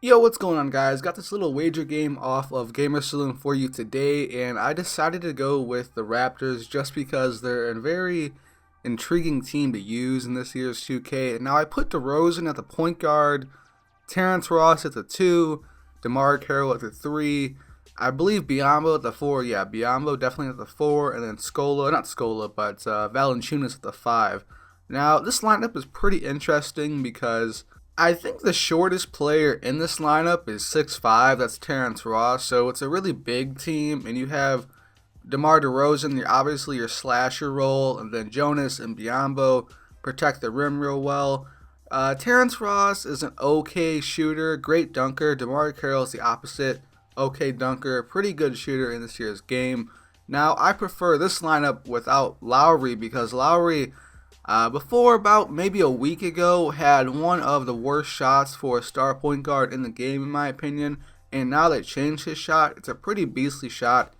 Yo, what's going on, guys? Got this little wager game off of Gamer Saloon for you today, and I decided to go with the Raptors just because they're a very intriguing team to use in this year's 2K. And now I put DeRozan at the point guard, Terrence Ross at the 2, DeMar Carroll at the 3, I believe Biombo at the 4, yeah, Biombo definitely at the 4, and then Scola, not Scola, but Valanciunas at the 5. Now, this lineup is pretty interesting because I think the shortest player in this lineup is 6'5", that's Terrence Ross, so it's a really big team, and you have DeMar DeRozan, you're obviously your slasher role, and then Jonas and Biombo protect the rim real well. Terrence Ross is an okay shooter, great dunker. DeMar Carroll is the opposite, okay dunker, pretty good shooter in this year's game. Now, I prefer this lineup without Lowry because Lowry, before about maybe a week ago, had one of the worst shots for a star point guard in the game, in my opinion. And now they changed his shot. It's a pretty beastly shot,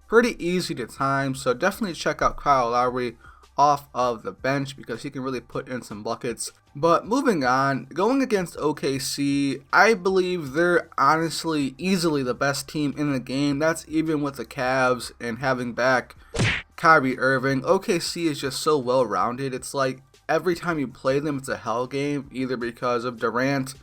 pretty easy to time. So definitely check out Kyle Lowry off of the bench because he can really put in some buckets. But moving on, going against OKC, I believe they're honestly easily the best team in the game. That's even with the Cavs and having back Kyrie Irving. OKC is just so well rounded. It's like every time you play them, it's a hell game, either because of Durant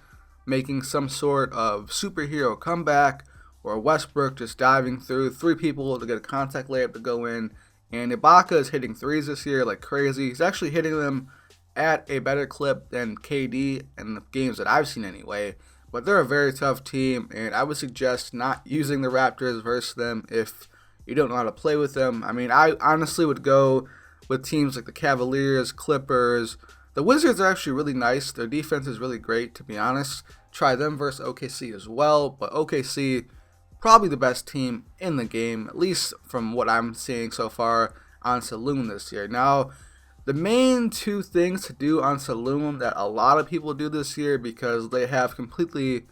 making some sort of superhero comeback or Westbrook just diving through three people to get a contact layup to go in. And Ibaka is hitting threes this year like crazy. He's actually hitting them at a better clip than KD in the games that I've seen anyway. But they're a very tough team, and I would suggest not using the Raptors versus them if you don't know how to play with them. I mean, I honestly would go with teams like the Cavaliers, Clippers. The Wizards are actually really nice. Their defense is really great, to be honest. Try them versus OKC as well, but OKC probably the best team in the game, at least from what I'm seeing so far on Saloon this year. Now, the main two things to do on Saloon that a lot of people do this year because they have completely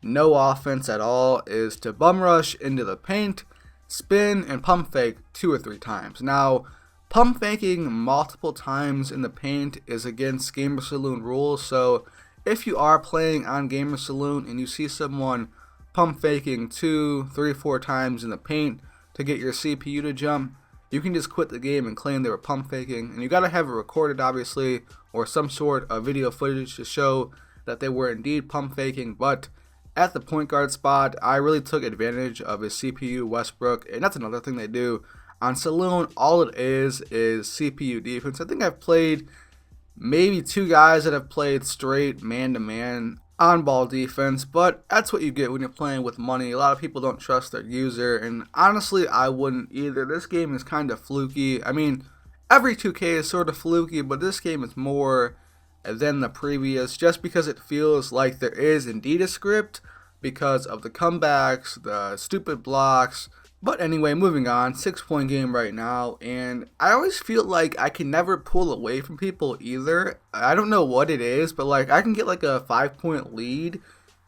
no offense at all is to bum rush into the paint, spin, and pump fake 2 or 3 times. Now, pump faking multiple times in the paint is against Gamer Saloon rules, so if you are playing on Gamer Saloon and you see someone pump faking 2, 3, 4 times in the paint to get your CPU to jump, you can just quit the game and claim they were pump faking. And you gotta have it recorded, obviously, or some sort of video footage to show that they were indeed pump faking. But at the point guard spot, I really took advantage of his CPU, Westbrook, and that's another thing they do. On Saloon, all it is CPU defense. I think I've played maybe 2 guys that have played straight man-to-man on-ball defense, but that's what you get when you're playing with money. A lot of people don't trust their user, and honestly, I wouldn't either. This game is kind of fluky. I mean, every 2K is sort of fluky, but this game is more than the previous, just because it feels like there is indeed a script because of the comebacks, the stupid blocks. But anyway, moving on, 6-point game right now, and I always feel like I can never pull away from people either. I don't know what it is, but like I can get like a 5-point lead,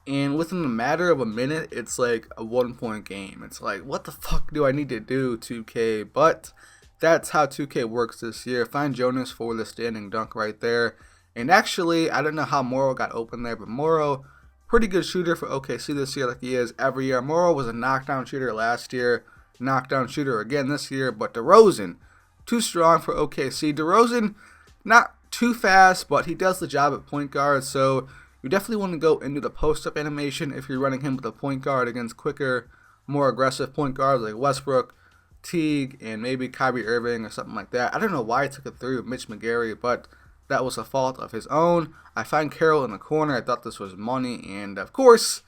and within a matter of a minute, it's like a 1-point game. It's like, what the fuck do I need to do, 2K? But that's how 2K works this year. Find Jonas for the standing dunk right there. And actually, I don't know how Morrow got open there, but Morrow, pretty good shooter for OKC this year like he is every year. Morrow was a knockdown shooter last year, knockdown shooter again this year, but DeRozan, too strong for OKC. DeRozan, not too fast, but he does the job at point guard, so you definitely want to go into the post-up animation if you're running him with a point guard against quicker, more aggressive point guards like Westbrook, Teague, and maybe Kyrie Irving or something like that. I don't know why he took it through Mitch McGary, but that was a fault of his own. I find Carroll in the corner. I thought this was money, and of course,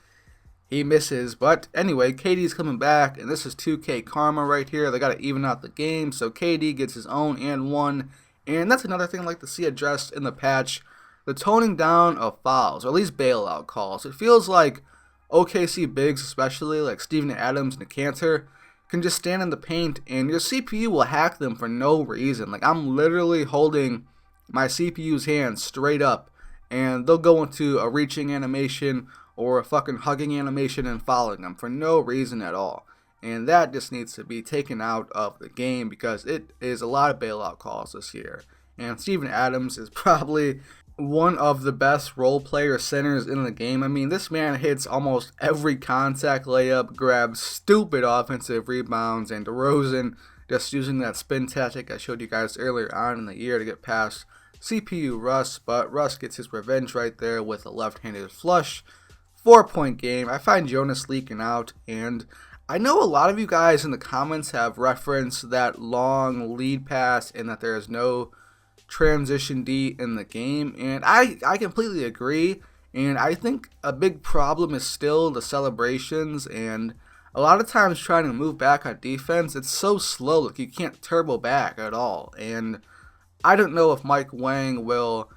he misses. But anyway, KD's coming back, and this is 2K karma right here. They got to even out the game, so KD gets his own and one. And that's another thing I'd like to see addressed in the patch, the toning down of fouls, or at least bailout calls. It feels like OKC bigs, especially like Steven Adams and Cantor, can just stand in the paint, and your CPU will hack them for no reason. Like, I'm literally holding my CPU's hand straight up, and they'll go into a reaching animation or a fucking hugging animation and following them for no reason at all. And that just needs to be taken out of the game because it is a lot of bailout calls this year. And Steven Adams is probably one of the best role player centers in the game. I mean, this man hits almost every contact layup, grabs stupid offensive rebounds, and DeRozan just using that spin tactic I showed you guys earlier on in the year to get past CPU Russ, but Russ gets his revenge right there with a left-handed flush. 4-point game. I find Jonas leaking out, and I know a lot of you guys in the comments have referenced that long lead pass and that there is no transition D in the game, and I completely agree. And I think a big problem is still the celebrations, and a lot of times trying to move back on defense, it's so slow, like you can't turbo back at all. And I don't know if Mike Wang will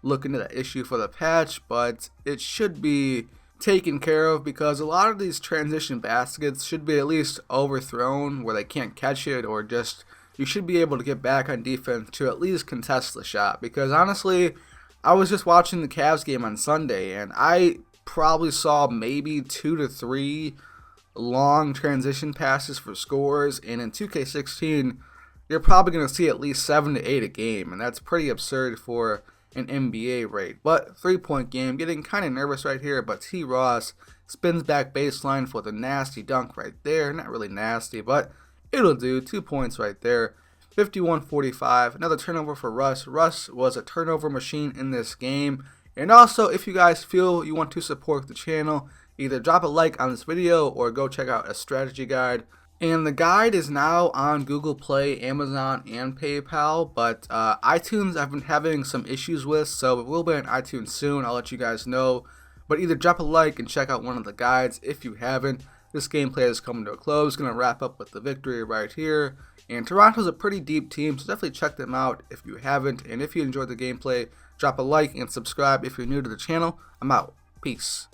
look into that issue for the patch, but it should be taken care of because a lot of these transition baskets should be at least overthrown where they can't catch it, or just you should be able to get back on defense to at least contest the shot. Because honestly, I was just watching the Cavs game on Sunday, and I probably saw maybe 2 to 3 long transition passes for scores, and in 2K16 you're probably going to see at least 7 to 8 a game, and that's pretty absurd for an NBA rate. But 3-point game, getting kind of nervous right here, but T. Ross spins back baseline for the nasty dunk right there. Not really nasty, but it'll do. 2 points right there. 51-45. Another turnover for Russ. Russ was a turnover machine in this game. And also, if you guys feel you want to support the channel, either drop a like on this video or go check out a strategy guide. And the guide is now on Google Play, Amazon, and PayPal, but iTunes I've been having some issues with, so it will be on iTunes soon. I'll let you guys know. But either drop a like and check out one of the guides if you haven't. This gameplay is coming to a close. Going to wrap up with the victory right here. And Toronto's a pretty deep team, so definitely check them out if you haven't. And if you enjoyed the gameplay, drop a like and subscribe if you're new to the channel. I'm out. Peace.